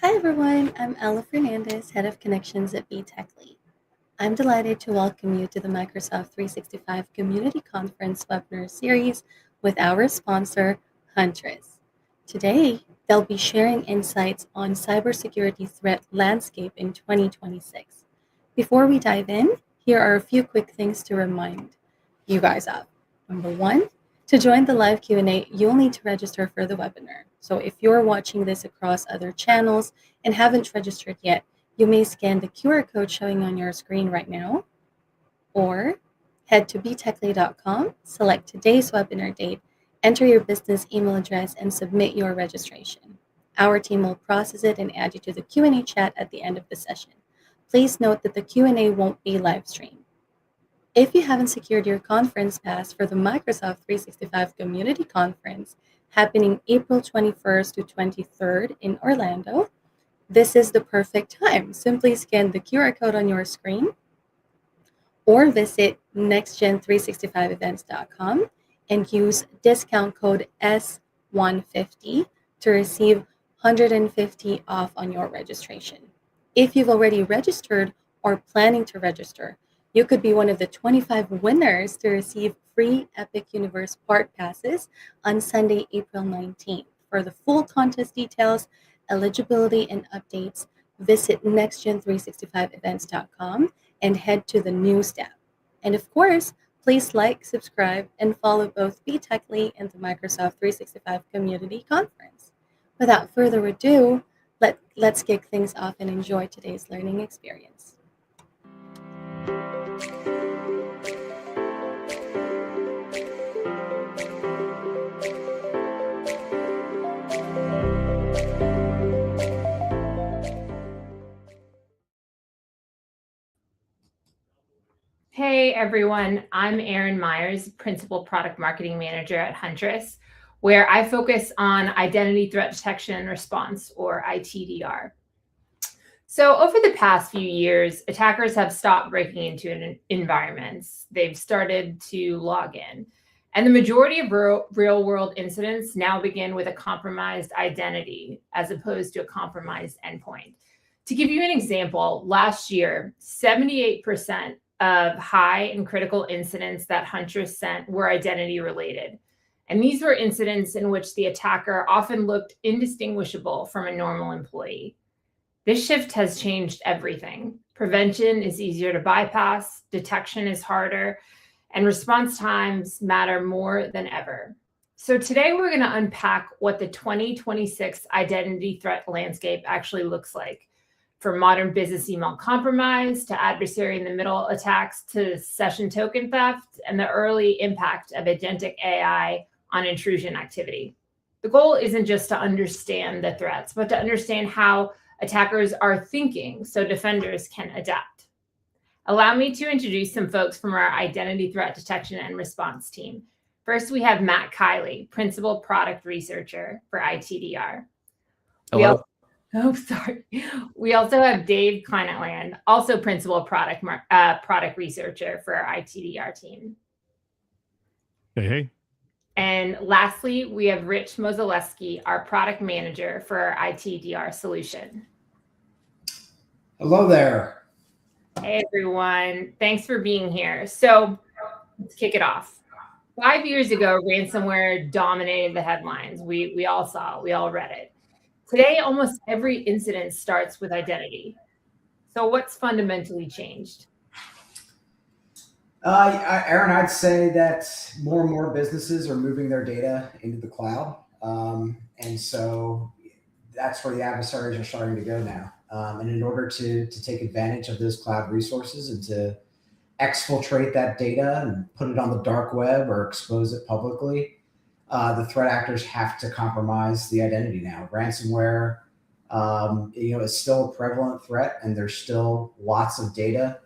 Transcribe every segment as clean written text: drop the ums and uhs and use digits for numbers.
Hi everyone, I'm Ella Fernandez, Head of Connections at BTechly. I'm delighted to welcome you to the Microsoft 365 Community Conference webinar series with our sponsor, Huntress. Today, they'll be sharing insights on cybersecurity threat landscape in 2026. Before we dive in, here are a few quick things to remind you guys of. Number one, to join the live Q&A, you'll need to register for the webinar. So if you're watching this across other channels and haven't registered yet, you may scan the QR code showing on your screen right now, or head to btechly.com, select today's webinar date, enter your business email address, and submit your registration. Our team will process it and add you to the Q&A chat at the end of the session. Please note that the Q&A won't be live streamed. If you haven't secured your conference pass for the Microsoft 365 Community Conference happening April 21st to 23rd in Orlando, this is the perfect time. Simply scan the QR code on your screen or visit nextgen365events.com and use discount code S150 to receive 150 off on your registration. If you've already registered or planning to register, you could be one of the 25 winners to receive free Epic Universe Part Passes on Sunday, April 19th. For the full contest details, eligibility, and updates, visit nextgen365events.com and head to the News tab. And of course, please like, subscribe, and follow both BTechly and the Microsoft 365 Community Conference. Without further ado, let's kick things off and enjoy today's learning experience. Hey everyone, I'm Erin Myers, Principal Product Marketing Manager at Huntress, where I focus on identity threat detection and response, or ITDR. So over the past few years, attackers have stopped breaking into environments. They've started to log in. And the majority of real-world incidents now begin with a compromised identity as opposed to a compromised endpoint. To give you an example, last year, 78% of high and critical incidents that Huntress sent were identity related. And these were incidents in which the attacker often looked indistinguishable from a normal employee. This shift has changed everything. Prevention is easier to bypass, detection is harder, and response times matter more than ever. So today we're going to unpack what the 2026 identity threat landscape actually looks like. From modern business email compromise to adversary in the middle attacks to session token theft and the early impact of agentic AI on intrusion activity. The goal isn't just to understand the threats, but to understand how attackers are thinking so defenders can adapt. Allow me to introduce some folks from our identity threat detection and response team. First, we have Matt Kiley, Principal Product Researcher for ITDR. Hello. We also have Dave Kleinetland, also Principal Product Researcher for our ITDR team. Hey. And lastly, we have Rich Mozaleski, our Product Manager for our ITDR solution. Hello there. Hey, everyone. Thanks for being here. So let's kick it off. 5 years ago, ransomware dominated the headlines. We all saw it. We all read it. Today, almost every incident starts with identity. So what's fundamentally changed? Aaron, I'd say that more and more businesses are moving their data into the cloud. And so that's where the adversaries are starting to go now. And in order to take advantage of those cloud resources and to exfiltrate that data and put it on the dark web or expose it publicly, the threat actors have to compromise the identity now. Ransomware, is still a prevalent threat, and there's still lots of data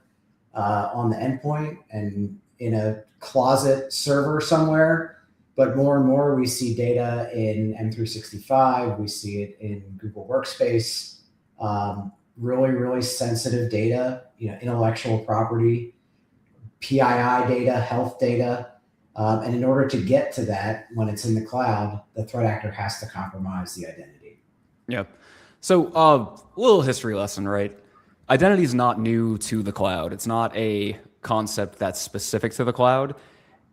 on the endpoint and in a closet server somewhere. But more and more, we see data in M365. We see it in Google Workspace. Really, really sensitive data, intellectual property, PII data, health data. And in order to get to that, when it's in the cloud, the threat actor has to compromise the identity. Yep. So, little history lesson, right? Identity is not new to the cloud. It's not a concept that's specific to the cloud.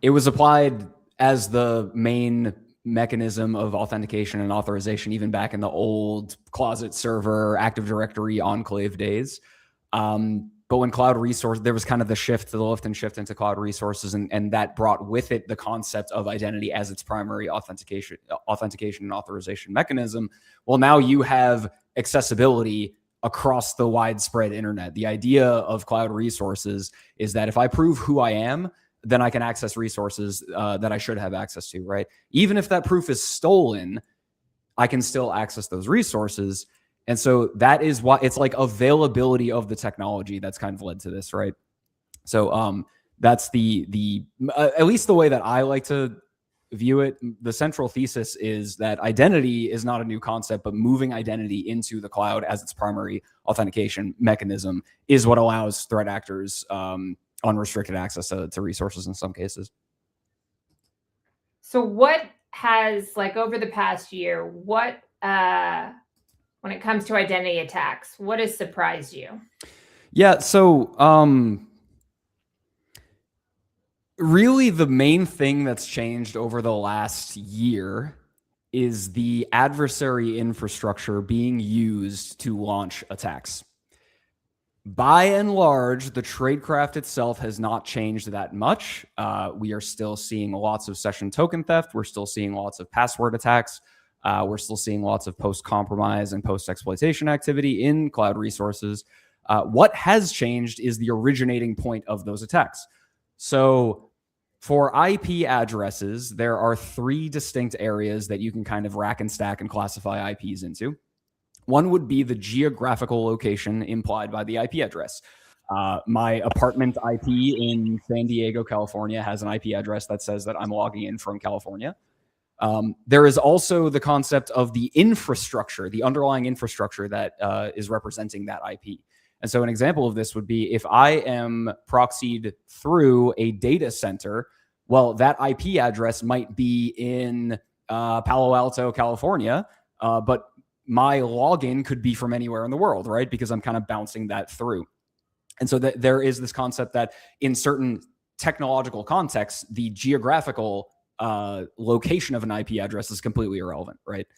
It was applied as the main mechanism of authentication and authorization even back in the old closet server, Active Directory, Enclave days. But when cloud resource, there was kind of the lift and shift into cloud resources, and that brought with it the concept of identity as its primary authentication and authorization mechanism. Well, now you have accessibility across the widespread internet. The idea of cloud resources is that if I prove who I am, then I can access resources that I should have access to, right? Even if that proof is stolen, I can still access those resources. And so that is why it's like availability of the technology that's kind of led to this, right? So that's the at least the way that I like to view it. The central thesis is that identity is not a new concept, but moving identity into the cloud as its primary authentication mechanism is what allows threat actors unrestricted access to resources in some cases. So what has, like, over the past year, what when it comes to identity attacks, what has surprised you? Yeah, so really the main thing that's changed over the last year is the adversary infrastructure being used to launch attacks. By and large, the tradecraft itself has not changed that much. We are still seeing lots of session token theft. We're still seeing lots of password attacks. We're still seeing lots of post-compromise and post-exploitation activity in cloud resources. What has changed is the originating point of those attacks. So for IP addresses, there are 3 distinct areas that you can kind of rack and stack and classify IPs into. One would be the geographical location implied by the IP address. My apartment IP in San Diego, California has an IP address that says that I'm logging in from California. There is also the concept of the infrastructure, the underlying infrastructure that is representing that IP. And so an example of this would be if I am proxied through a data center, well, that IP address might be in Palo Alto, California, but my login could be from anywhere in the world, right? Because I'm kind of bouncing that through. And so there is this concept that in certain technological contexts, the geographical location of an IP address is completely irrelevant, right?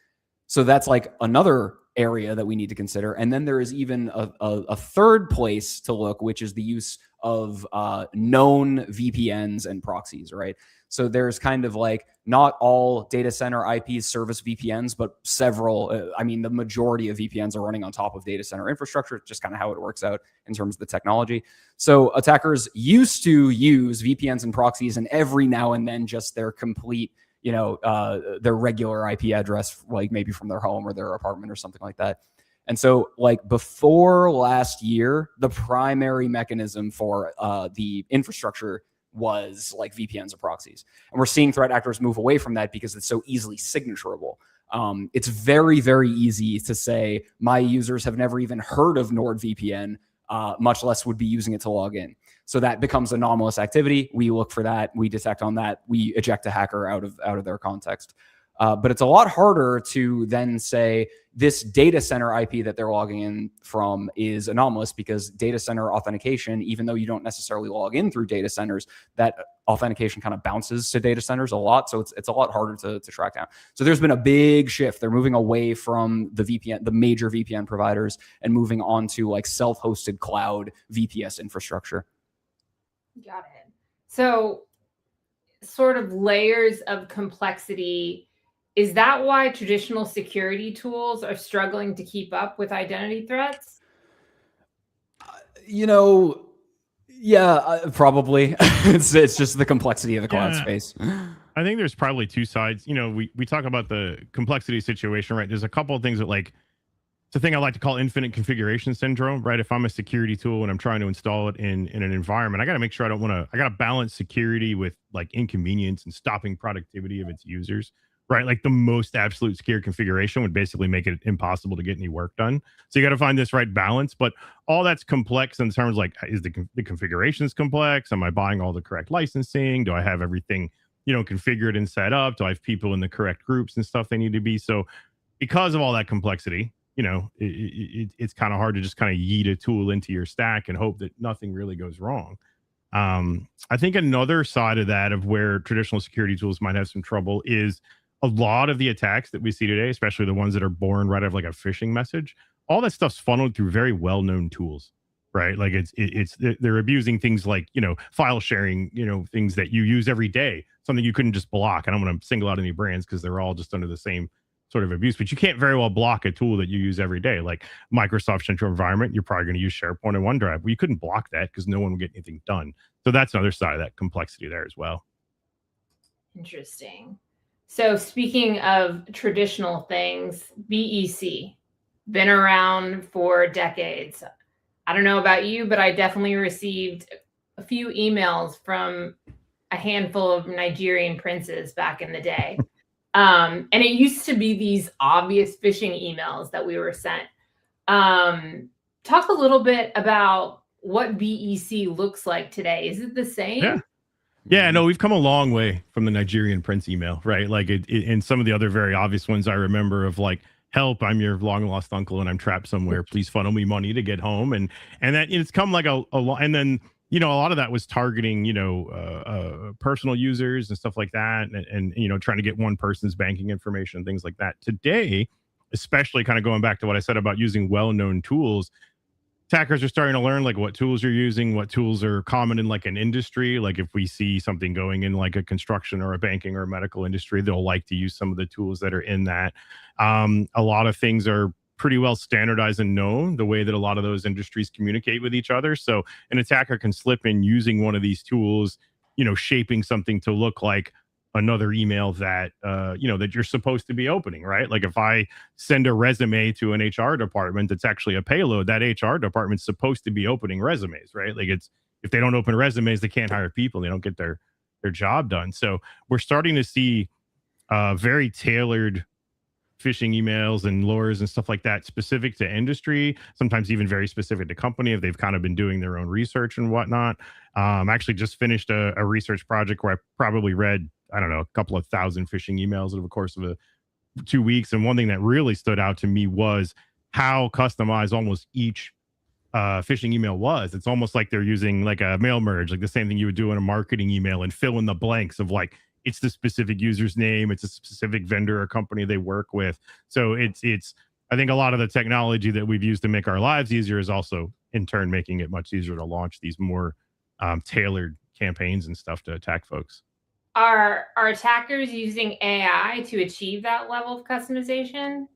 So that's like another area that we need to consider. And then there is even a third place to look, which is the use of known VPNs and proxies, right? So there's kind of like not all data center IPs service VPNs, but several. I mean, the majority of VPNs are running on top of data center infrastructure, just kind of how it works out in terms of the technology. So attackers used to use VPNs and proxies, and every now and then just their complete, their regular IP address, like maybe from their home or their apartment or something like that. And so like before last year, the primary mechanism for the infrastructure was like VPNs or proxies. And we're seeing threat actors move away from that because it's so easily signaturable. It's very, very easy to say my users have never even heard of NordVPN, much less would be using it to log in. So that becomes anomalous activity. We look for that. We detect on that. We eject a hacker out of their context. But it's a lot harder to then say this data center IP that they're logging in from is anomalous, because data center authentication, even though you don't necessarily log in through data centers, that authentication kind of bounces to data centers a lot. So it's a lot harder to track down. So there's been a big shift. They're moving away from the VPN, the major VPN providers, and moving on to like self-hosted cloud VPS infrastructure. Got it. So sort of layers of complexity. Is that why traditional security tools are struggling to keep up with identity threats? Yeah, probably. It's just the complexity of the cloud space. I think there's probably 2 sides. We talk about the complexity situation, right? There's a couple of things that it's a thing I like to call infinite configuration syndrome, right? If I'm a security tool and I'm trying to install it in an environment, I got to make sure I got to balance security with like inconvenience and stopping productivity of its users. Right, like the most absolute scared configuration would basically make it impossible to get any work done. So you got to find this right balance. But all that's complex in terms of like, is the configurations complex? Am I buying all the correct licensing? Do I have everything configured and set up? Do I have people in the correct groups and stuff they need to be? So because of all that complexity, it's kind of hard to just kind of yeet a tool into your stack and hope that nothing really goes wrong. I think another side of that, of where traditional security tools might have some trouble, is a lot of the attacks that we see today, especially the ones that are born right out of like a phishing message. All that stuff's funneled through very well-known tools, right? Like they're abusing things like, file sharing, things that you use every day, something you couldn't just block. I don't want to single out any brands because they're all just under the same sort of abuse, but you can't very well block a tool that you use every day, like Microsoft Central Environment. You're probably going to use SharePoint and OneDrive. Well, you couldn't block that because no one would get anything done. So that's another side of that complexity there as well. Interesting. So speaking of traditional things, BEC, been around for decades. I don't know about you, but I definitely received a few emails from a handful of Nigerian princes back in the day. And it used to be these obvious phishing emails that we were sent. Talk a little bit about what BEC looks like today. Is it the same? Yeah, no, we've come a long way from the Nigerian prince email, right? Like and some of the other very obvious ones I remember of like, help, I'm your long lost uncle and I'm trapped somewhere. Please funnel me money to get home. And that it's come like a lot. And then, a lot of that was targeting, personal users and stuff like that. And trying to get one person's banking information and things like that. Today, especially kind of going back to what I said about using well-known tools, attackers are starting to learn like what tools you're using, what tools are common in like an industry. Like if we see something going in like a construction or a banking or a medical industry, they'll like to use some of the tools that are in that. A lot of things are pretty well standardized and known, the way that a lot of those industries communicate with each other. So an attacker can slip in using one of these tools, shaping something to look like another email that that you're supposed to be opening, right? Like if I send a resume to an HR department that's actually a payload, that HR department's supposed to be opening resumes, right? Like if they don't open resumes, they can't hire people, they don't get their job done. So we're starting to see very tailored phishing emails and lures and stuff like that specific to industry, sometimes even very specific to company if they've kind of been doing their own research and whatnot. Actually just finished a research project where I probably read, I don't know, a couple of thousand phishing emails over the course of 2 weeks. And one thing that really stood out to me was how customized almost each phishing email was. It's almost like they're using like a mail merge, like the same thing you would do in a marketing email, and fill in the blanks of like, it's the specific user's name, it's a specific vendor or company they work with. So it's I think a lot of the technology that we've used to make our lives easier is also in turn making it much easier to launch these more tailored campaigns and stuff to attack folks. Are attackers using AI to achieve that level of customization?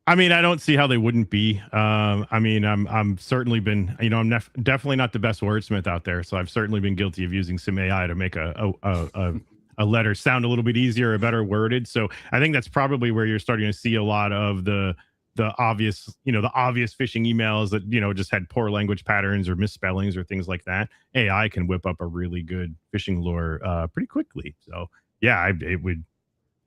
I mean, I don't see how they wouldn't be. I mean, I'm certainly been, I'm definitely not the best wordsmith out there, so I've certainly been guilty of using some AI to make a letter sound a little bit easier or better worded. So I think that's probably where you're starting to see a lot of the obvious, the obvious phishing emails that, just had poor language patterns or misspellings or things like that. AI can whip up a really good phishing lure pretty quickly. So yeah, it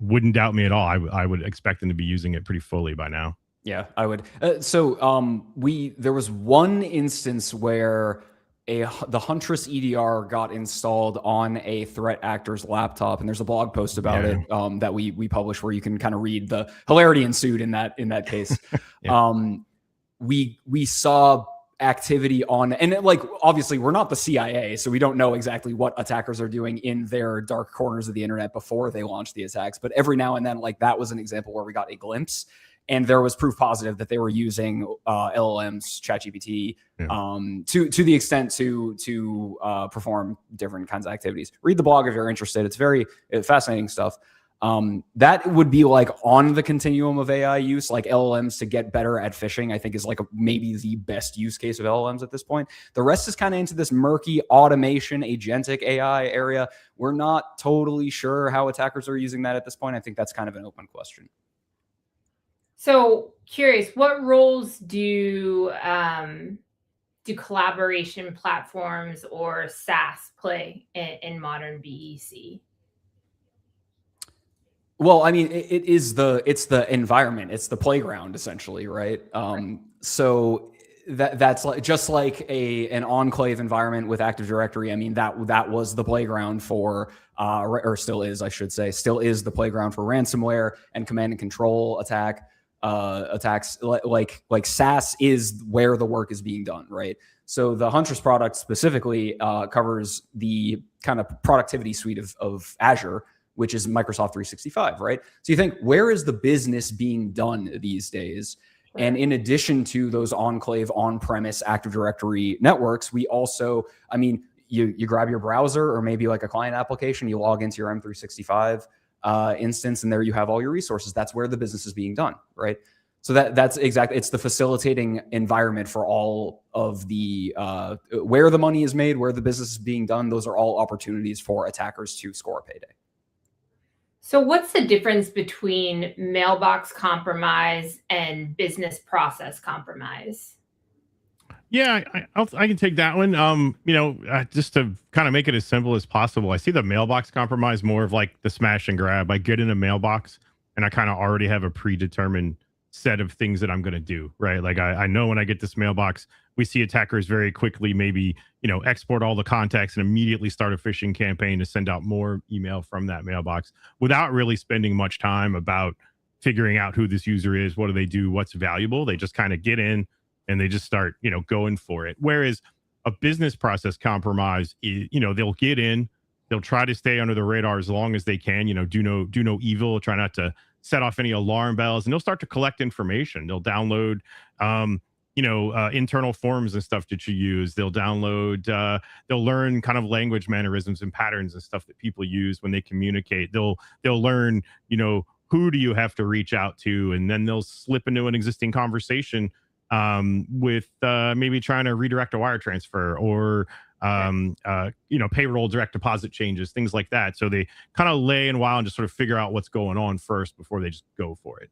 wouldn't doubt me at all. I would expect them to be using it pretty fully by now. Yeah, I would. There was one instance where the Huntress EDR got installed on a threat actor's laptop, and there's a blog post about it that we publish where you can kind of read the hilarity ensued in that case. We saw activity on, and obviously we're not the CIA, so we don't know exactly what attackers are doing in their dark corners of the internet before they launch the attacks. But every now and then, that was an example where we got a glimpse. And there was proof positive that they were using LLMs, ChatGPT, to the extent to perform different kinds of activities. Read the blog if you're interested. It's very fascinating stuff. That would be on the continuum of AI use, LLMs to get better at phishing, I think is maybe the best use case of LLMs at this point. The rest is kind of into this murky automation, agentic AI area. We're not totally sure how attackers are using that at this point. I think that's kind of an open question. So curious, what roles do collaboration platforms or SaaS play in modern BEC? Well, I mean, it's the environment, it's the playground essentially, right? So that's just like an enclave environment with Active Directory. I mean, that was the playground for, or still is, I should say, still is the playground for ransomware and command and control attack. attacks. Like SaaS is where the work is being done, right? So the Huntress product specifically covers the kind of productivity suite of Azure, which is Microsoft 365, right? So you think, where is the business being done these days? And in addition to those enclave on-premise Active Directory networks, we also, I mean, you grab your browser or maybe like a client application, you log into your M365 instance, and there you have all your resources. That's where the business is being done, right? So that's exactly, it's the facilitating environment for all of the, where the money is made, where the business is being done. Those are all opportunities for attackers to score a payday. So what's the difference between mailbox compromise and business process compromise? Yeah, I can take that one. Just to kind of make it as simple as possible, I see the mailbox compromise more of like the smash and grab. I get in a mailbox and I kind of already have a predetermined set of things that I'm going to do, right? Like I know when I get this mailbox, we see attackers very quickly maybe, export all the contacts and immediately start a phishing campaign to send out more email from that mailbox without really spending much time about figuring out who this user is, what do they do, what's valuable. They just kind of get in and they just start, going for it. Whereas a business process compromise, they'll get in, they'll try to stay under the radar as long as they can, do no evil, try not to set off any alarm bells, and they'll start to collect information. They'll download, internal forms and stuff that you use. They'll download, they'll learn kind of language mannerisms and patterns and stuff that people use when they communicate. They'll learn, who do you have to reach out to, and then they'll slip into an existing conversation with maybe trying to redirect a wire transfer or payroll direct deposit changes, things like that. So they kind of lay in a while and just sort of figure out what's going on first before they just go for it.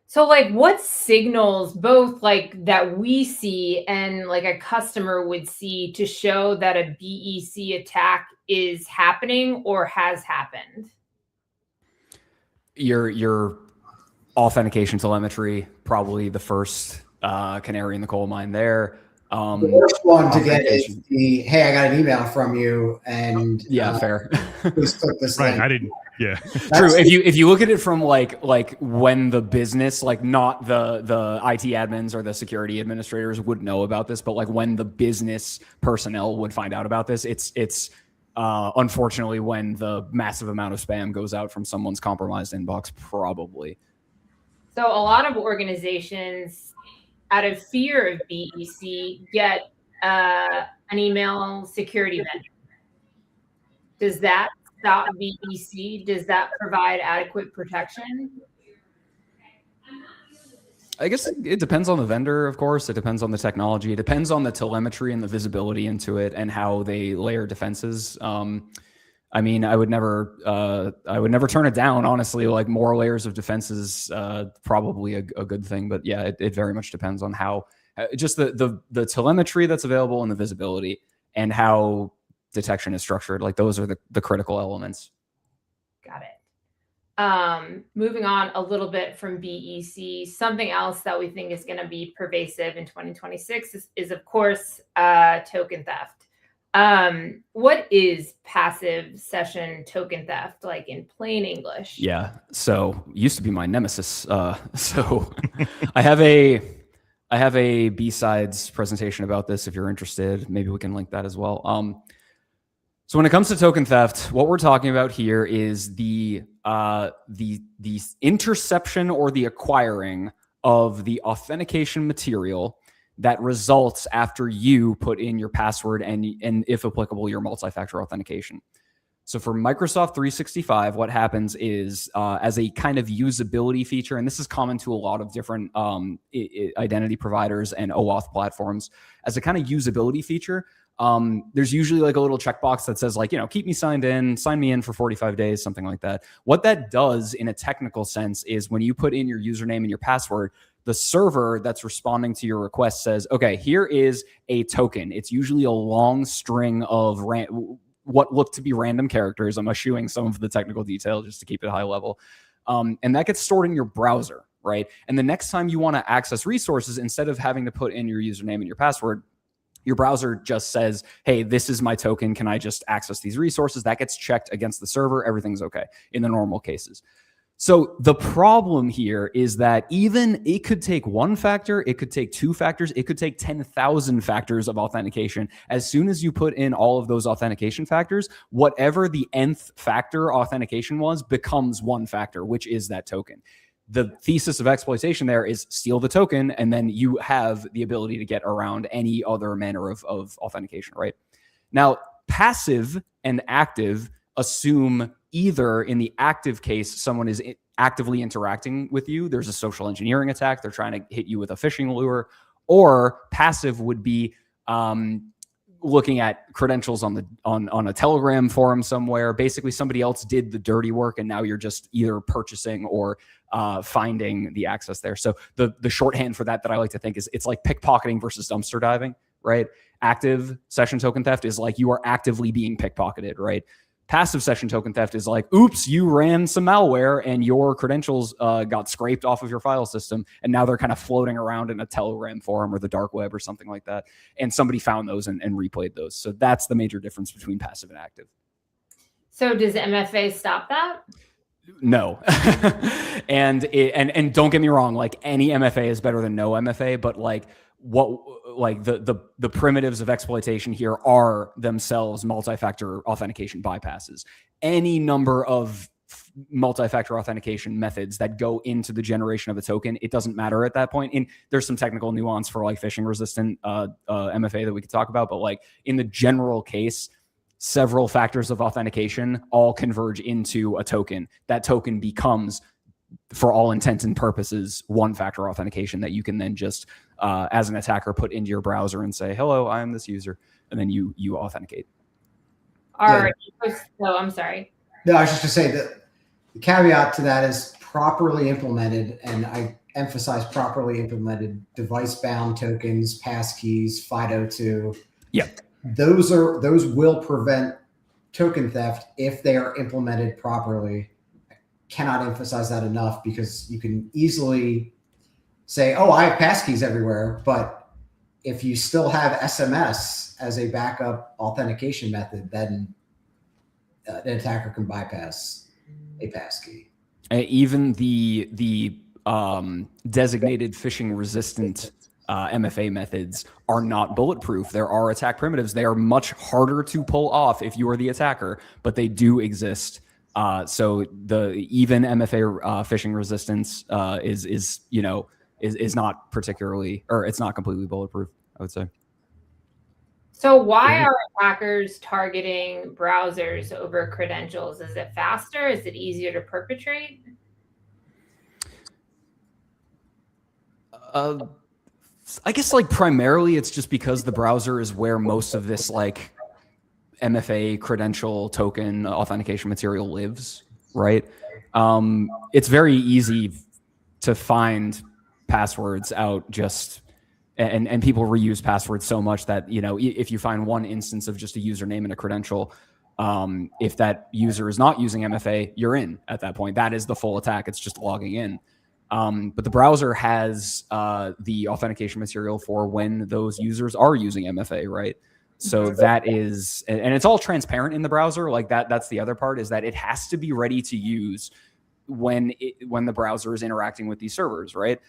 So like what signals both like that we see and like a customer would see to show that a BEC attack is happening or has happened? Your authentication telemetry, probably the first canary in the coal mine there. The worst one to get is the, hey, I got an email from you, and fair. Please click this right, link. I didn't. Yeah, true. If you look at it from like when the business, like not the IT admins or the security administrators would know about this, but like when the business personnel would find out about this, it's unfortunately when the massive amount of spam goes out from someone's compromised inbox, probably. So a lot of organizations, out of fear of BEC, get an email security vendor. Does that stop BEC? Does that provide adequate protection? I guess it depends on the vendor, of course. It depends on the technology. It depends on the telemetry and the visibility into it and how they layer defenses. I mean, I would never turn it down. Honestly, like more layers of defense is probably a good thing. But yeah, it very much depends on how just the telemetry that's available and the visibility and how detection is structured. Like those are the critical elements. Got it. Moving on a little bit from BEC, something else that we think is going to be pervasive in 2026 is of course token theft. What is passive session token theft, like in plain English? Yeah. So used to be my nemesis. So I have a B-sides presentation about this. If you're interested, maybe we can link that as well. So when it comes to token theft, what we're talking about here is the interception or the acquiring of the authentication material that results after you put in your password and if applicable, your multi-factor authentication. So for Microsoft 365, what happens is as a kind of usability feature, and this is common to a lot of different identity providers and OAuth platforms, as a kind of usability feature, there's usually like a little checkbox that says like, keep me signed in, sign me in for 45 days, something like that. What that does in a technical sense is when you put in your username and your password, the server that's responding to your request says, okay, here is a token. It's usually a long string of what look to be random characters. I'm eschewing some of the technical detail just to keep it high level. And that gets stored in your browser, right? And the next time you want to access resources, instead of having to put in your username and your password, your browser just says, hey, this is my token. Can I just access these resources? That gets checked against the server. Everything's okay in the normal cases. So the problem here is that even it could take one factor, it could take two factors, it could take 10,000 factors of authentication. As soon as you put in all of those authentication factors, whatever the nth factor authentication was becomes one factor, which is that token. The thesis of exploitation there is steal the token, and then you have the ability to get around any other manner of authentication, right? Now, passive and active assume either in the active case, someone is actively interacting with you. There's a social engineering attack. They're trying to hit you with a phishing lure. Or passive would be looking at credentials on a Telegram forum somewhere. Basically, somebody else did the dirty work, and now you're just either purchasing or finding the access there. So the shorthand for that I like to think is it's like pickpocketing versus dumpster diving, right? Active session token theft is like you are actively being pickpocketed, right? Passive session token theft is like, oops, you ran some malware and your credentials got scraped off of your file system, and now they're kind of floating around in a Telegram forum or the dark web or something like that, and somebody found those and replayed those. So that's the major difference between passive and active. So does MFA stop that? No. and don't get me wrong, like any MFA is better than no MFA, but like the primitives of exploitation here are themselves multi-factor authentication bypasses. Any number of multi-factor authentication methods that go into the generation of a token, it doesn't matter at that point. And there's some technical nuance for like phishing resistant MFA that we could talk about, but like in the general case, several factors of authentication all converge into a token. That token becomes, for all intents and purposes, one-factor authentication that you can then just, as an attacker, put into your browser and say, hello, I am this user, and then you authenticate. So I'm sorry. No, I was just going to say that the caveat to that is properly implemented, and I emphasize properly implemented device-bound tokens, passkeys, FIDO2. Yeah. Those will prevent token theft if they are implemented properly. I cannot emphasize that enough, because you can easily say, oh, I have passkeys everywhere, but if you still have SMS as a backup authentication method, then an attacker can bypass a passkey. Even the designated phishing resistant MFA methods are not bulletproof. There are attack primitives. They are much harder to pull off if you are the attacker, but they do exist. So the even MFA phishing resistance is not particularly, or it's not completely bulletproof, I would say. So why are attackers targeting browsers over credentials? Is it faster? Is it easier to perpetrate? I guess like primarily it's just because the browser is where most of this like MFA credential token authentication material lives, right? It's very easy to find passwords out just, and people reuse passwords so much that, you know, if you find one instance of just a username and a credential, if that user is not using MFA, you're in at that point. That is the full attack. It's just logging in. But the browser has the authentication material for when those users are using MFA, right? So that is, and it's all transparent in the browser. Like that's the other part, is that it has to be ready to use when the browser is interacting with these servers, right?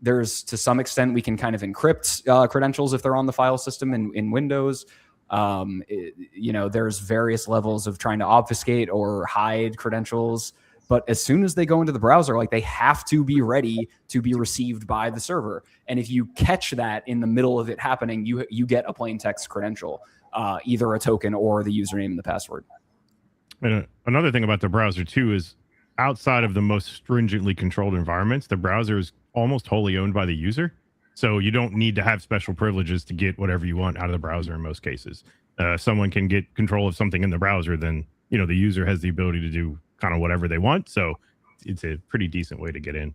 There's, to some extent, we can kind of encrypt credentials if they're on the file system in Windows. There's various levels of trying to obfuscate or hide credentials. But as soon as they go into the browser, like they have to be ready to be received by the server. And if you catch that in the middle of it happening, you get a plain text credential, either a token or the username and the password. And another thing about the browser too is, outside of the most stringently controlled environments, the browser is almost wholly owned by the user. So you don't need to have special privileges to get whatever you want out of the browser in most cases. Someone can get control of something in the browser, then the user has the ability to do kind of whatever they want. So it's a pretty decent way to get in.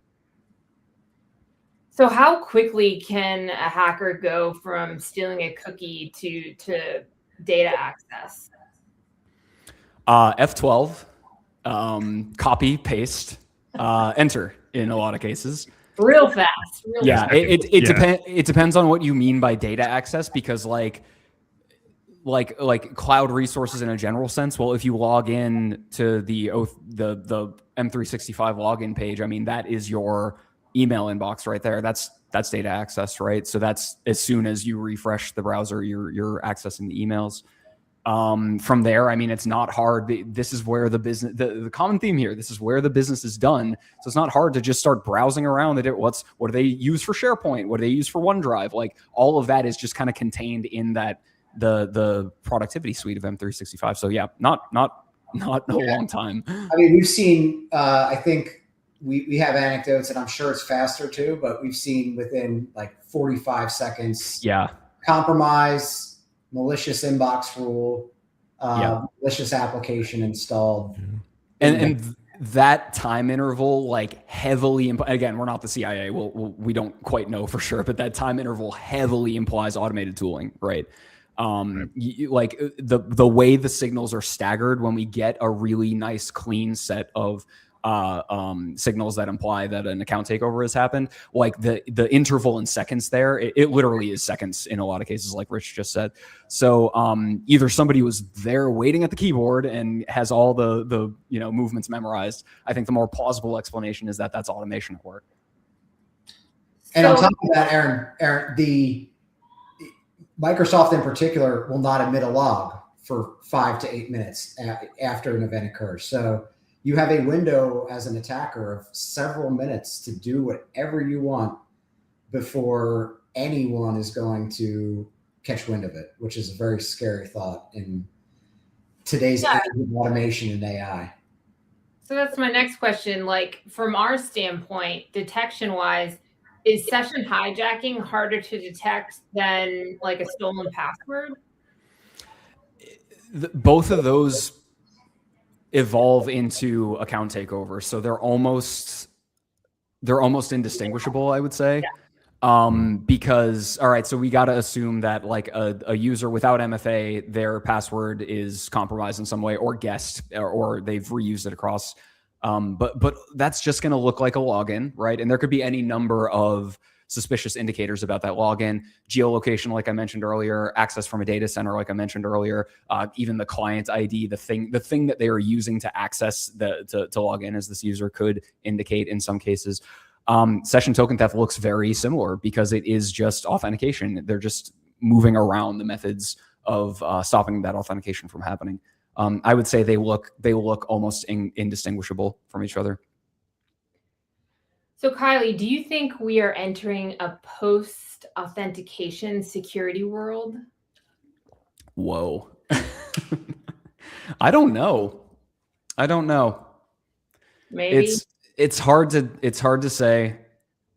So how quickly can a hacker go from stealing a cookie to data access? F12, copy, paste, enter in a lot of cases. Real fast. It depends on what you mean by data access, because like like cloud resources in a general sense. Well, if you log in to the M365 login page, I mean, that is your email inbox right there. That's data access, right? So that's as soon as you refresh the browser, you're accessing the emails. From there, I mean, it's not hard. This is where the business, the common theme here, this is where the business is done. So it's not hard to just start browsing around at it. What do they use for SharePoint? What do they use for OneDrive? Like all of that is just kind of contained in that, the productivity suite of M365. So yeah, not a long time. I mean, we've seen, I think we have anecdotes, and I'm sure it's faster too, but we've seen within like 45 seconds, Yeah. compromise, malicious inbox rule, malicious application installed. And that time interval, like heavily, again, we're not the CIA. We don't quite know for sure, but that time interval heavily implies automated tooling, right? Like the way the signals are staggered, when we get a really nice clean set of signals that imply that an account takeover has happened, like the interval in seconds there, it literally is seconds in a lot of cases, like Rich just said. So either somebody was there waiting at the keyboard and has all the movements memorized. I think the more plausible explanation is that that's automation at work. And on top of that, Aaron, the Microsoft in particular will not emit a log for 5 to 8 minutes after an event occurs. So you have a window as an attacker of several minutes to do whatever you want before anyone is going to catch wind of it, which is a very scary thought in today's age of automation and AI. So that's my next question. Like from our standpoint, detection wise, is session hijacking harder to detect than like a stolen password? Both of those evolve into account takeover, so they're almost indistinguishable, I would say. Because all right, so we got to assume that like a user without MFA, their password is compromised in some way or guessed, or they've reused it across. But that's just going to look like a login, right? And there could be any number of suspicious indicators about that login: geolocation, like I mentioned earlier, access from a data center, like I mentioned earlier, even the client ID, the thing that they are using to access to log in as this user could indicate in some cases. Session token theft looks very similar because it is just authentication. They're just moving around the methods of stopping that authentication from happening. I would say they look almost indistinguishable from each other. So Kylie, do you think we are entering a post-authentication security world? Whoa. I don't know. Maybe. It's hard to say,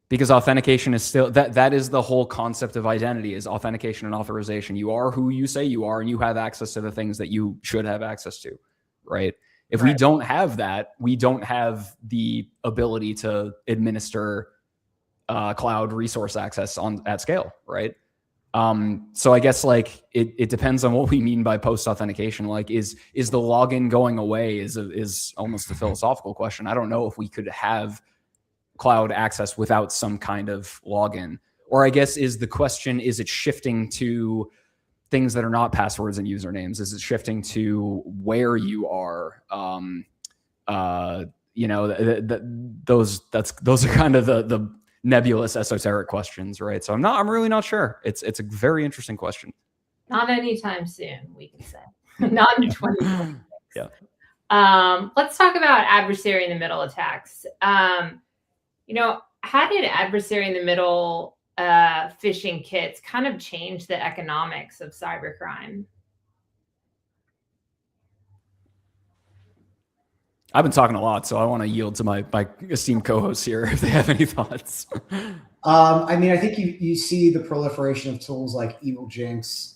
because authentication is still that is the whole concept of identity, is authentication and authorization. You are who you say you are, and you have access to the things that you should have access to, right? If we don't have that, we don't have the ability to administer cloud resource access at scale, right? So I guess like it depends on what we mean by post authentication. Like is the login going away is almost a philosophical question. I don't know if we could have cloud access without some kind of login. Or I guess is the question, is it shifting to things that are not passwords and usernames? Is it shifting to where you are? Those are kind of the nebulous esoteric questions, right? So I'm really not sure. It's a very interesting question. Not anytime soon, we can say. Not in 2026. Yeah. Let's talk about adversary in the middle attacks. How did adversary in the middle phishing kits kind of change the economics of cybercrime? I've been talking a lot, so I want to yield to my esteemed co-hosts here if they have any thoughts. I mean, I think you see the proliferation of tools like Evil Jinx,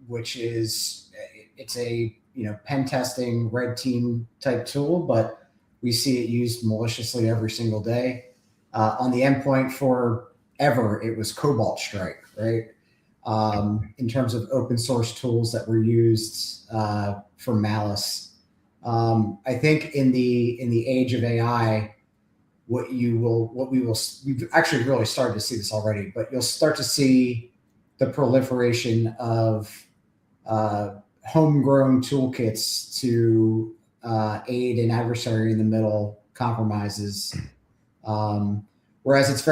which it's a pen testing red team type tool, but we see it used maliciously every single day. On the endpoint forever, it was Cobalt Strike, right? In terms of open source tools that were used for malice. I think in the age of AI, we've actually really started to see this already, but you'll start to see the proliferation of homegrown toolkits to aid an adversary in the middle compromises. Whereas it's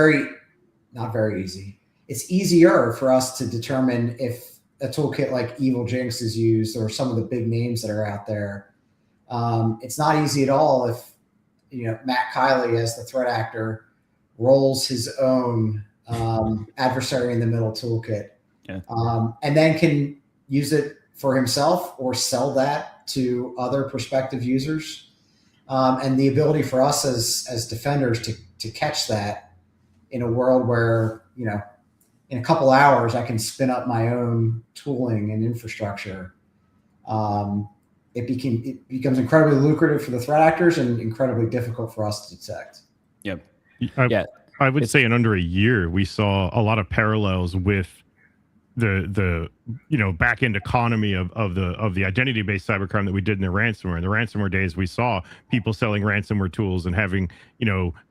not very easy. It's easier for us to determine if a toolkit like Evil Jinx is used or some of the big names that are out there. It's not easy at all if Matt Kiley as the threat actor rolls his own adversary in the middle toolkit, and then can use it for himself or sell that to other prospective users. And the ability for us as defenders to catch that in a world where, in a couple hours, I can spin up my own tooling and infrastructure. It becomes incredibly lucrative for the threat actors and incredibly difficult for us to detect. Yep. I would say in under a year, we saw a lot of parallels with the back end economy of the identity based cybercrime that we did in the ransomware. In the ransomware days, we saw people selling ransomware tools and having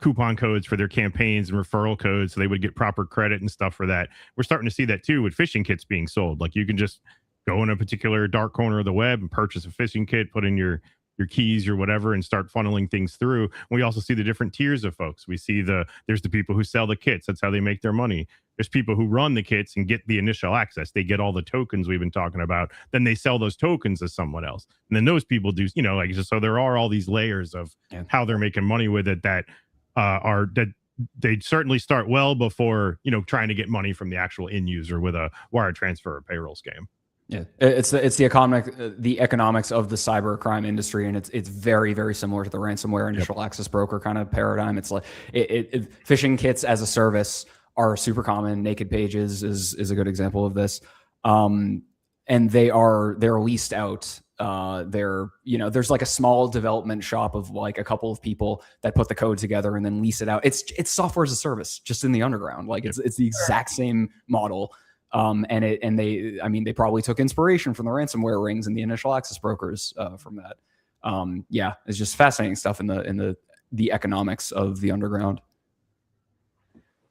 coupon codes for their campaigns and referral codes so they would get proper credit and stuff for that. We're starting to see that too with phishing kits being sold. Like you can just go in a particular dark corner of the web and purchase a phishing kit, put in your keys or whatever, and start funneling things through. We also see the different tiers of folks. We see there's the people who sell the kits. That's how they make their money. There's people who run the kits and get the initial access. They get all the tokens we've been talking about. Then they sell those tokens to someone else. And then those people do, so there are all these layers of how they're making money with it that they certainly start well before, trying to get money from the actual end user with a wire transfer or payroll scam. Yeah, it's the economics of the cybercrime industry, and it's very, very similar to the ransomware initial access broker kind of paradigm. It's like phishing kits as a service are super common. Naked Pages is a good example of this, and they're leased out. There's like a small development shop of like a couple of people that put the code together and then lease it out. It's software as a service, just in the underground. Like it's the exact same model. They probably took inspiration from the ransomware rings and the initial access brokers from that. It's just fascinating stuff in the economics of the underground.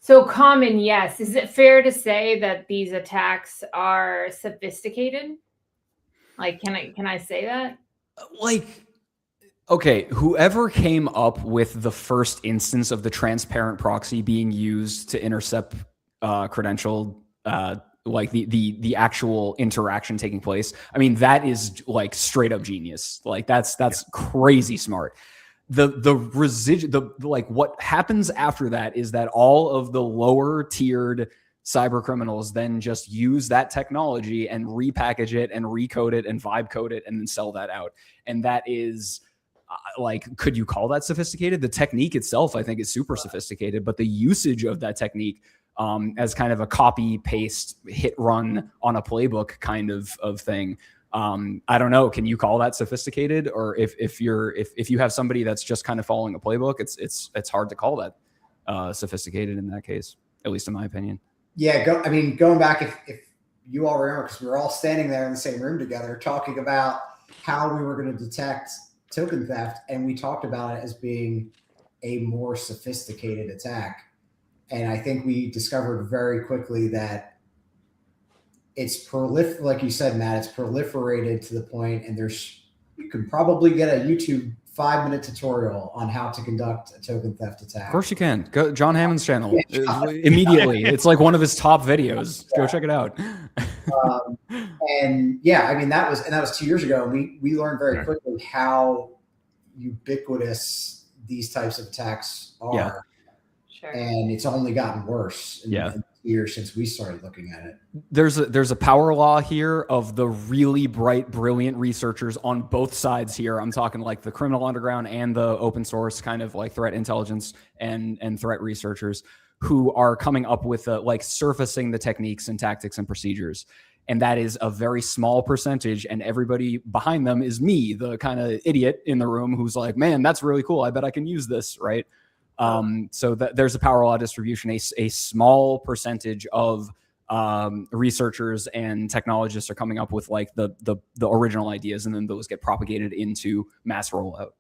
So common, yes. Is it fair to say that these attacks are sophisticated? Like, can I say that? Okay, whoever came up with the first instance of the transparent proxy being used to intercept credentialed the actual interaction taking place. I mean, that is like straight up genius. Like that's crazy smart. What happens after that is that all of the lower tiered cyber criminals then just use that technology and repackage it and recode it and vibe code it and then sell that out. And that is could you call that sophisticated? The technique itself, I think, is super sophisticated, but the usage of that technique as kind of a copy paste hit run on a playbook kind of thing. I don't know. Can you call that sophisticated? Or if you have somebody that's just kind of following a playbook, it's hard to call that sophisticated in that case, at least in my opinion. Yeah. Going back, if you all remember, because we were all standing there in the same room together talking about how we were going to detect token theft. And we talked about it as being a more sophisticated attack. And I think we discovered very quickly that it's like you said, Matt, it's proliferated to the point, and you can probably get a YouTube 5-minute tutorial on how to conduct a token theft attack. Of course you can. Go John Hammond's channel immediately. It's like one of his top videos. Go check it out. That was 2 years ago. And we learned very quickly how ubiquitous these types of attacks are. Yeah. Sure. And it's only gotten worse in the years since we started looking at it. There's a power law here of the really bright, brilliant researchers on both sides here. I'm talking like the criminal underground and the open source kind of like threat intelligence and threat researchers who are coming up with surfacing the techniques and tactics and procedures. And that is a very small percentage. And everybody behind them is me, the kind of idiot in the room who's like, man, that's really cool. I bet I can use this, right? So there's a power law distribution. A small percentage of researchers and technologists are coming up with like the original ideas, and then those get propagated into mass rollout.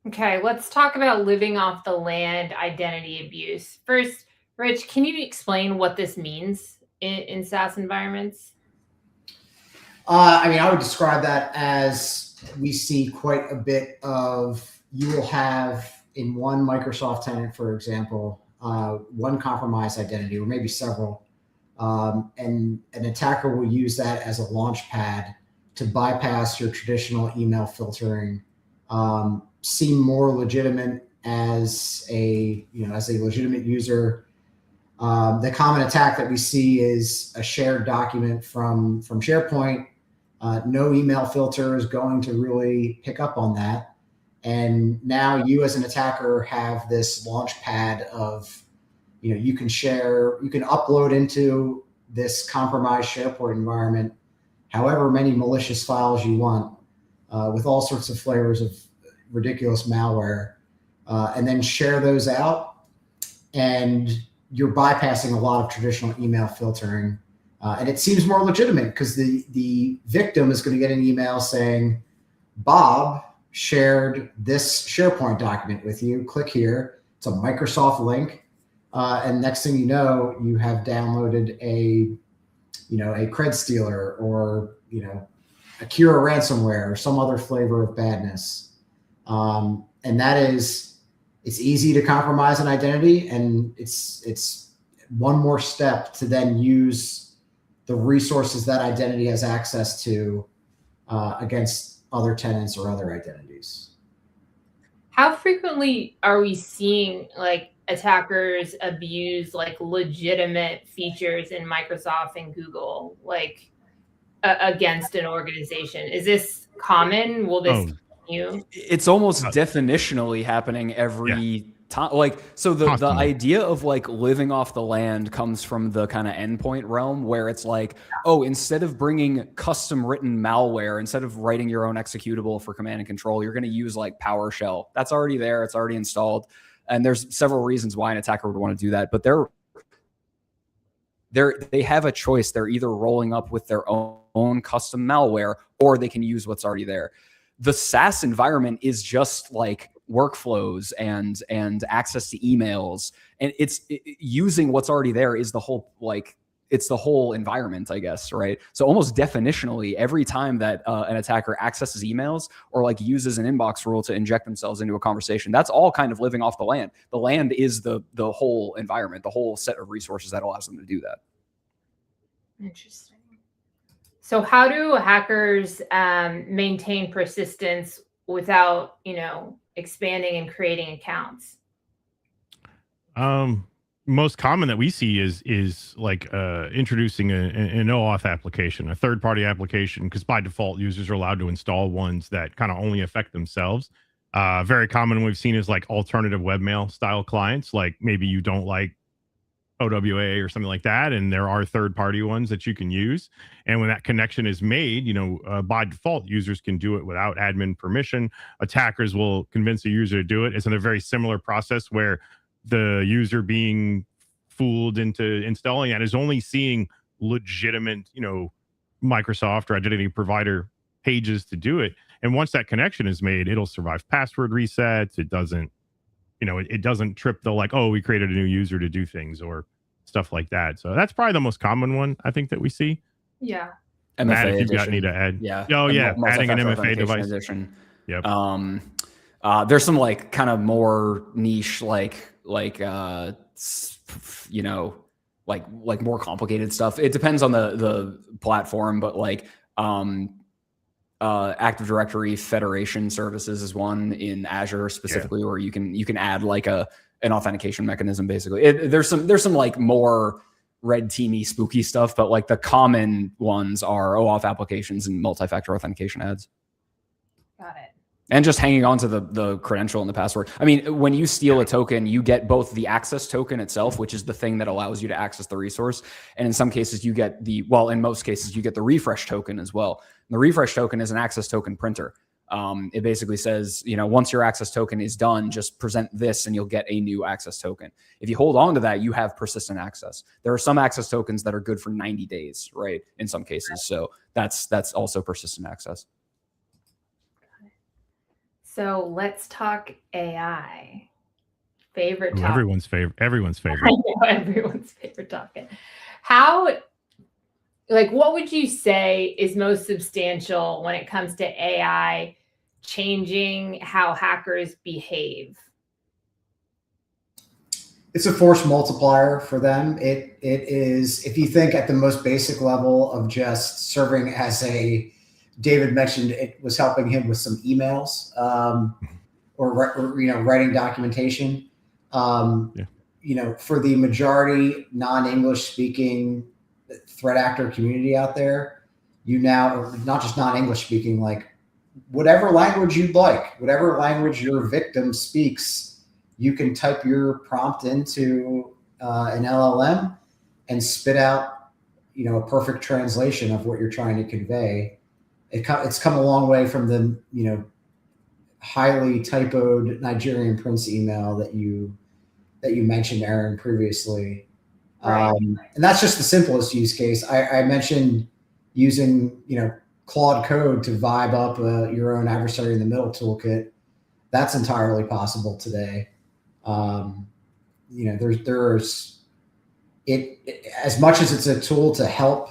Okay, let's talk about living off the land identity abuse. First, Rich, can you explain what this means in SaaS environments? I mean, I would describe that as we see quite a bit of, you will have in one Microsoft tenant, for example, one compromised identity or maybe several. And an attacker will use that as a launch pad to bypass your traditional email filtering, seem more legitimate as a legitimate user. The common attack that we see is a shared document from SharePoint. No email filter is going to really pick up on that. And now you as an attacker have this launch pad of, you can upload into this compromised SharePoint environment however many malicious files you want, with all sorts of flavors of ridiculous malware, and then share those out. And you're bypassing a lot of traditional email filtering. And it seems more legitimate because the victim is going to get an email saying, Bob shared this SharePoint document with you. Click here. It's a Microsoft link. And next thing you know, you have downloaded a cred stealer or, a Cura ransomware or some other flavor of badness. And it's easy to compromise an identity, and it's one more step to then use the resources that identity has access to against other tenants or other identities. How frequently are we seeing like attackers abuse like legitimate features in Microsoft and Google, like against an organization? Is this common? Will this continue? It's almost definitionally happening every time. Like, so the idea of like living off the land comes from the kind of endpoint realm where it's like, oh, instead of bringing custom written malware, instead of writing your own executable for command and control, you're going to use like PowerShell. That's already there. It's already installed. And there's several reasons why an attacker would want to do that, but they have a choice. They're either rolling up with their own custom malware, or they can use what's already there. The SaaS environment is just like workflows and access to emails, and using what's already there is the whole, like, it's the whole environment, I guess, right? So almost definitionally, every time that an attacker accesses emails or like uses an inbox rule to inject themselves into a conversation, that's all kind of living off the land. The land is the whole environment, the whole set of resources that allows them to do that. Interesting. So how do hackers maintain persistence without, expanding and creating accounts? Most common that we see is like introducing an OAuth application, a third-party application, because by default users are allowed to install ones that kind of only affect themselves. Very common we've seen is like alternative webmail style clients, like maybe you don't like OWA or something like that, and there are third-party ones that you can use. And when that connection is made, by default, users can do it without admin permission. Attackers will convince a user to do it. It's in a very similar process where the user being fooled into installing that is only seeing legitimate, Microsoft or identity provider pages to do it. And once that connection is made, it'll survive password resets. It doesn't, it doesn't trip the like, oh, we created a new user to do things or stuff like that. So that's probably the most common one I think that we see. Yeah. MFA Matt, if you've edition. got any to add. Yeah. Oh yeah. Adding an MFA device. Edition. Yep. There's some like kind of more niche, like more complicated stuff. It depends on the platform, but like Active Directory Federation services is one in Azure specifically, where you can add like an authentication mechanism. Basically, there's some like more red teamy spooky stuff, but like the common ones are OAuth applications and multi-factor authentication ads. Got it. And just hanging on to the credential and the password. I mean, when you steal a token, you get both the access token itself, which is the thing that allows you to access the resource. And in some cases, in most cases, you get the refresh token as well. And the refresh token is an access token printer. It basically says, once your access token is done, just present this and you'll get a new access token. If you hold on to that, you have persistent access. There are some access tokens that are good for 90 days, right? In some cases. So that's also persistent access. So let's talk AI. Favorite topic. Everyone's favorite. I know, everyone's favorite topic. How like, what would you say is most substantial when it comes to AI changing how hackers behave? It's a force multiplier for them. It is, if you think at the most basic level of just serving as a, David mentioned it was helping him with some emails, or writing documentation. Yeah. For the majority non-English speaking threat actor community out there, now, not just non-English speaking, like whatever language you'd like, whatever language your victim speaks, you can type your prompt into an LLM and spit out, a perfect translation of what you're trying to convey. It's come a long way from the, highly typoed Nigerian Prince email that you mentioned, Aaron, previously. Right. And that's just the simplest use case. I mentioned using, Claude Code to vibe up your own adversary in the middle toolkit. That's entirely possible today. There's as much as it's a tool to help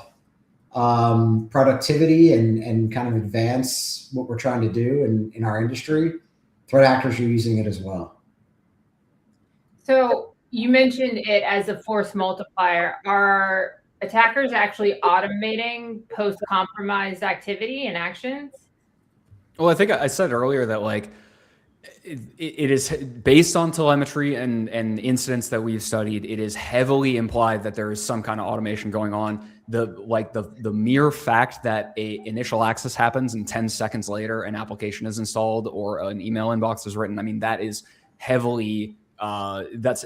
productivity and kind of advance what we're trying to do in our industry, threat actors are using it as well. So you mentioned it as a force multiplier. Are attackers actually automating post-compromised activity and actions? Well, I think I said earlier that like it is based on telemetry and incidents that we've studied. It is heavily implied that there is some kind of automation going on. The mere fact that a initial access happens and 10 seconds later an application is installed or an email inbox is written, I mean, that is heavily that's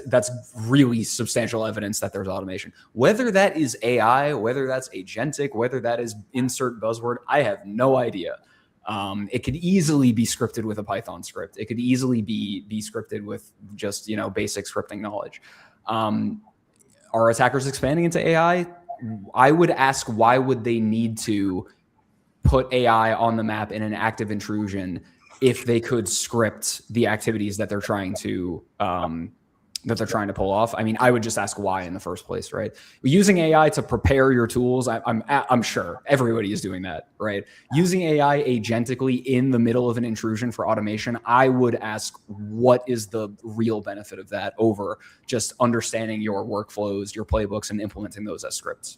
really substantial evidence that there's automation. Whether that is AI, whether that's agentic, whether that is insert buzzword, I have no idea. It could easily be scripted with a Python script. It could easily be scripted with just, basic scripting knowledge. Are attackers expanding into AI? I would ask, why would they need to put AI on the map in an active intrusion if they could script the activities that they're trying to pull off? I mean, I would just ask why in the first place, right? Using AI to prepare your tools, I'm sure everybody is doing that, right? Using AI agentically in the middle of an intrusion for automation, I would ask, what is the real benefit of that over just understanding your workflows, your playbooks, and implementing those as scripts?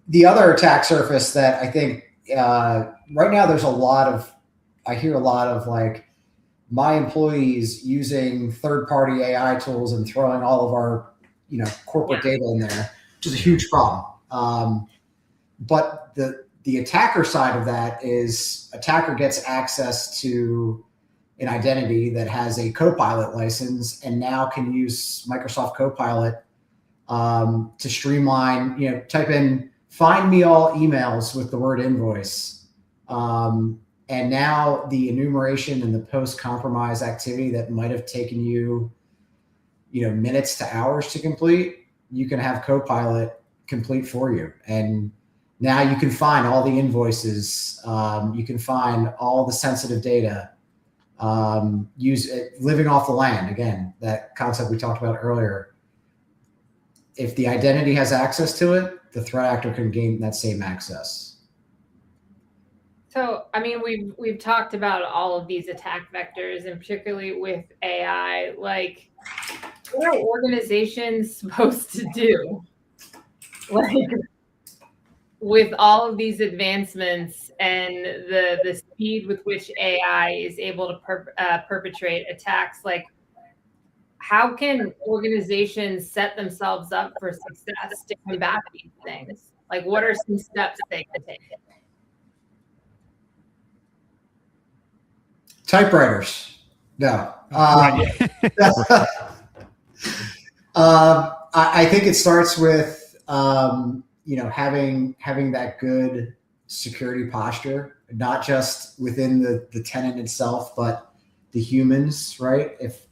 The other attack surface that I think right now I hear a lot of like, my employees using third-party AI tools and throwing all of our, corporate data in there, which is a huge problem. But the attacker side of that is, attacker gets access to an identity that has a Copilot license and now can use Microsoft Copilot to streamline, type in, find me all emails with the word invoice. And now the enumeration and the post-compromise activity that might have taken you, minutes to hours to complete, you can have Copilot complete for you. And now you can find all the invoices. You can find all the sensitive data. Living off the land, again, that concept we talked about earlier. If the identity has access to it, the threat actor can gain that same access. So, I mean, we've talked about all of these attack vectors, and particularly with AI, like, what are organizations supposed to do? Like, with all of these advancements and the speed with which AI is able to perpetrate attacks, like, how can organizations set themselves up for success to combat these things? Like, what are some steps they can take? Typewriters. No. Right. I think it starts with, having that good security posture, not just within the tenant itself, but the humans, right? If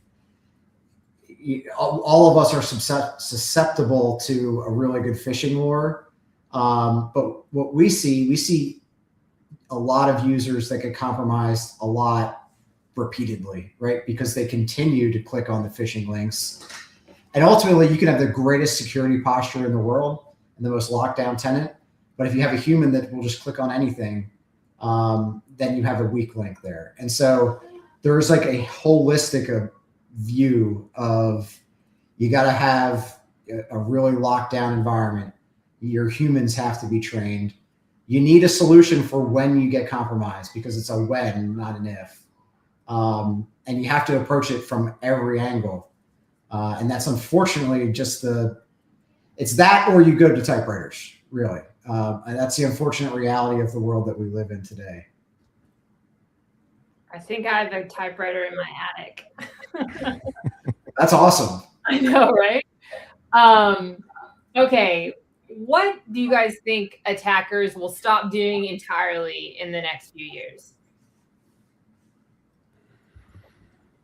all of us are susceptible to a really good phishing war. But what we see a lot of users that get compromised a lot repeatedly, right? Because they continue to click on the phishing links. And ultimately, you can have the greatest security posture in the world and the most locked down tenant. But if you have a human that will just click on anything, then you have a weak link there. And so there's like a holistic view of, you got to have a really locked down environment. Your humans have to be trained. You need a solution for when you get compromised, because it's a when, not an if. And you have to approach it from every angle. And that's unfortunately just it's that, or you go to typewriters, really. And that's the unfortunate reality of the world that we live in today. I think I have a typewriter in my attic. That's awesome. I know, right? Okay. What do you guys think attackers will stop doing entirely in the next few years?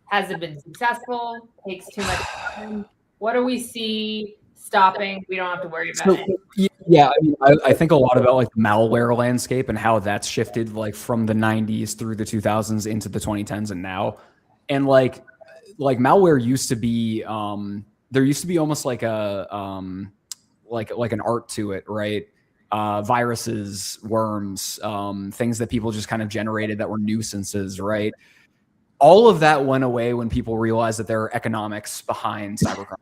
Has it been successful? Takes too much time? What do we see stopping? We don't have to worry about it. Yeah, I mean, I think a lot about like the malware landscape and how that's shifted like from the 90s through the 2000s into the 2010s and now. And like malware used to be, there used to be almost like like an art to it, right? Viruses, worms, things that people just kind of generated that were nuisances, right? All of that went away when people realized that there are economics behind cybercrime,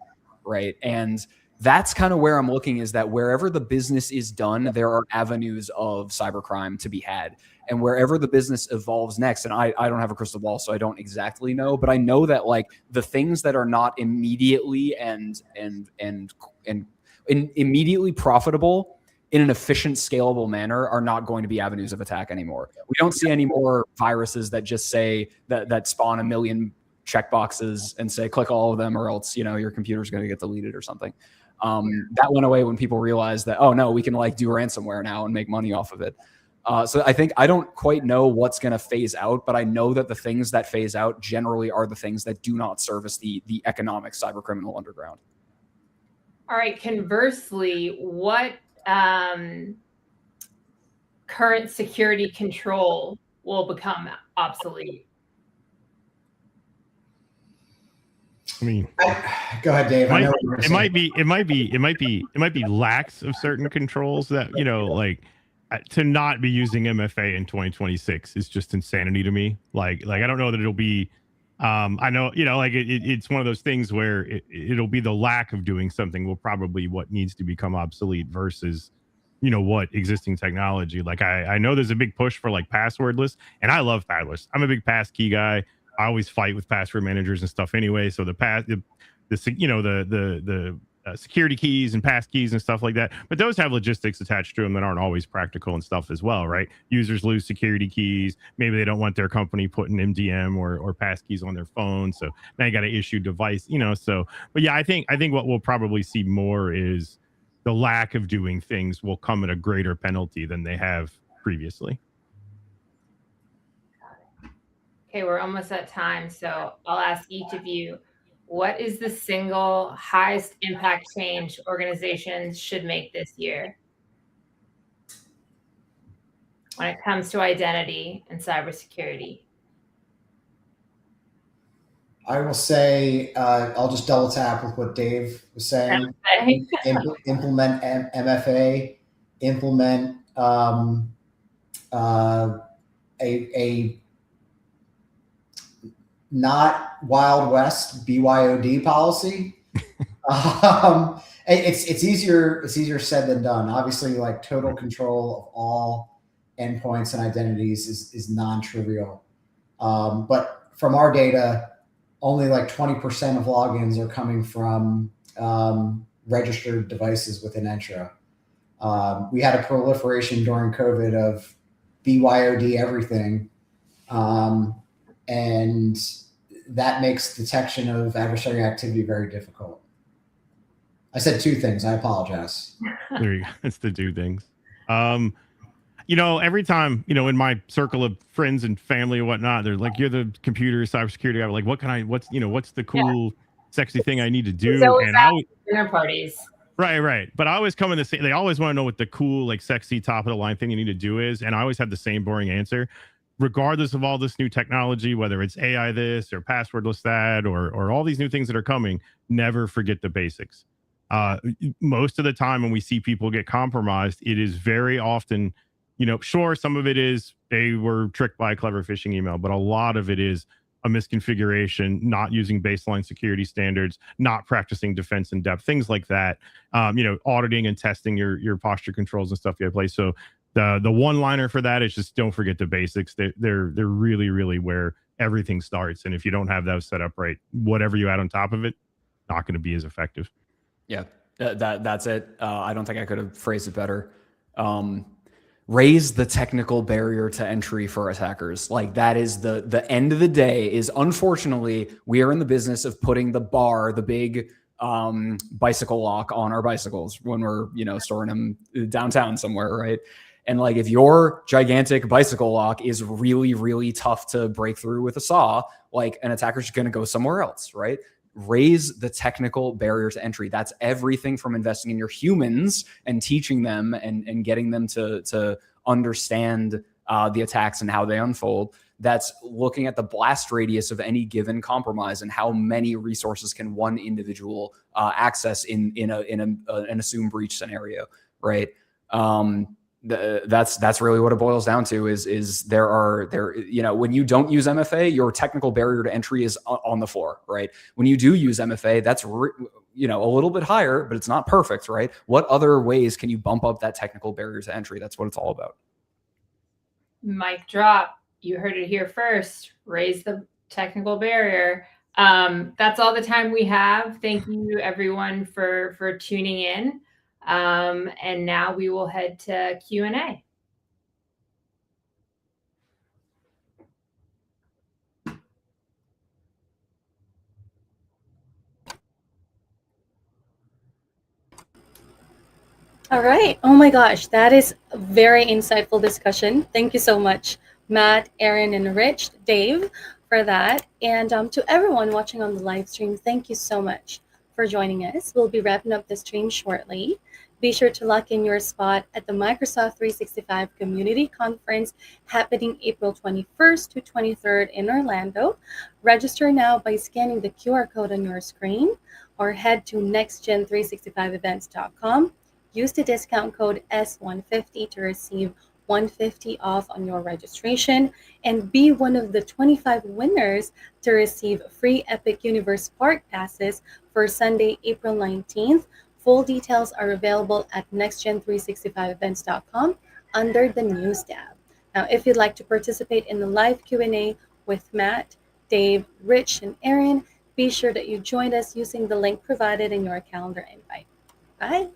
right? And that's kind of where I'm looking, is that wherever the business is done, there are avenues of cybercrime to be had. And wherever the business evolves next, and I don't have a crystal ball, so I don't exactly know, but I know that like the things that are not immediately and immediately profitable in an efficient, scalable manner are not going to be avenues of attack anymore. We don't see any more viruses that just say that spawn a million checkboxes and say, click all of them or else, your computer's going to get deleted or something. That went away when people realized that, oh no, we can like do ransomware now and make money off of it. So I don't quite know what's going to phase out, but I know that the things that phase out generally are the things that do not service the economic cyber criminal underground. All right. Conversely, what current security control will become obsolete? I mean, go ahead, Dave. It might be lacks of certain controls that, like to not be using MFA in 2026 is just insanity to me. Like I don't know that it'll be. I know, like it's one of those things where it'll be the lack of doing something will probably what needs to become obsolete versus, what existing technology. Like I know there's a big push for like passwordless, and I love passwordless. I'm a big passkey guy. I always fight with password managers and stuff anyway. So the security keys and pass keys and stuff like that. But those have logistics attached to them that aren't always practical and stuff as well, right? Users lose security keys. Maybe they don't want their company putting MDM or pass keys on their phone. So now you got to issue device, so, but yeah, I think what we'll probably see more is the lack of doing things will come at a greater penalty than they have previously. Okay, we're almost at time. So I'll ask each of you, what is the single highest impact change organizations should make this year when it comes to identity and cybersecurity? I will say, I'll just double tap with what Dave was saying. Implement MFA, implement a not Wild West BYOD policy. It's easier said than done. Obviously, like total control of all endpoints and identities is non-trivial. But from our data, only like 20% of logins are coming from registered devices within Entra. We had a proliferation during COVID of BYOD everything. And that makes detection of adversary activity very difficult. I said two things. I apologize. There you go. It's the two things. Every time, in my circle of friends and family and whatnot, they're like, you're the computer cybersecurity guy. Like, what's the cool, sexy thing I need to do? So and dinner parties. Right. But I always come in the same, they always want to know what the cool, like sexy top of the line thing you need to do is. And I always have the same boring answer. Regardless of all this new technology, whether it's AI this or passwordless that or all these new things that are coming, never forget the basics. Most of the time when we see people get compromised, it is very often, sure, some of it is they were tricked by a clever phishing email, but a lot of it is a misconfiguration, not using baseline security standards, not practicing defense in depth, things like that. Auditing and testing your posture controls and stuff you have place. So the one liner for that is just don't forget the basics. They're really, really where everything starts. And if you don't have those set up right, whatever you add on top of it, not going to be as effective. Yeah, that's it. I don't think I could have phrased it better. Raise the technical barrier to entry for attackers. Like, that is the end of the day. Is, unfortunately, we are in the business of putting the bar, the big bicycle lock on our bicycles when we're storing them downtown somewhere, right? And like, if your gigantic bicycle lock is really, really tough to break through with a saw, like, an attacker's just going to go somewhere else, right? Raise the technical barrier to entry. That's everything from investing in your humans and teaching them and getting them to understand the attacks and how they unfold. That's looking at the blast radius of any given compromise and how many resources can one individual access in an assumed breach scenario, right? That's really what it boils down to. Is when you don't use MFA, your technical barrier to entry is on the floor, right? When you do use MFA, that's a little bit higher, but it's not perfect, right? What other ways can you bump up that technical barrier to entry? That's what it's all about. Mic drop. You heard it here first. Raise the technical barrier. That's all the time we have. Thank you, everyone, for tuning in. And now we will head to Q&A. All right. Oh my gosh, that is a very insightful discussion. Thank you so much, Matt, Aaron, and Rich, Dave, for that. And to everyone watching on the live stream, thank you so much for joining us. We'll be wrapping up the stream shortly. Be sure to lock in your spot at the Microsoft 365 Community Conference happening April 21st to 23rd in Orlando. Register now by scanning the QR code on your screen or head to nextgen365events.com. Use the discount code S150 to receive $150 off on your registration and be one of the 25 winners to receive free Epic Universe Park passes for Sunday, April 19th. Full details are available at nextgen365events.com under the News tab. Now, if you'd like to participate in the live Q&A with Matt, Dave, Rich, and Aaron, be sure that you join us using the link provided in your calendar invite. Bye.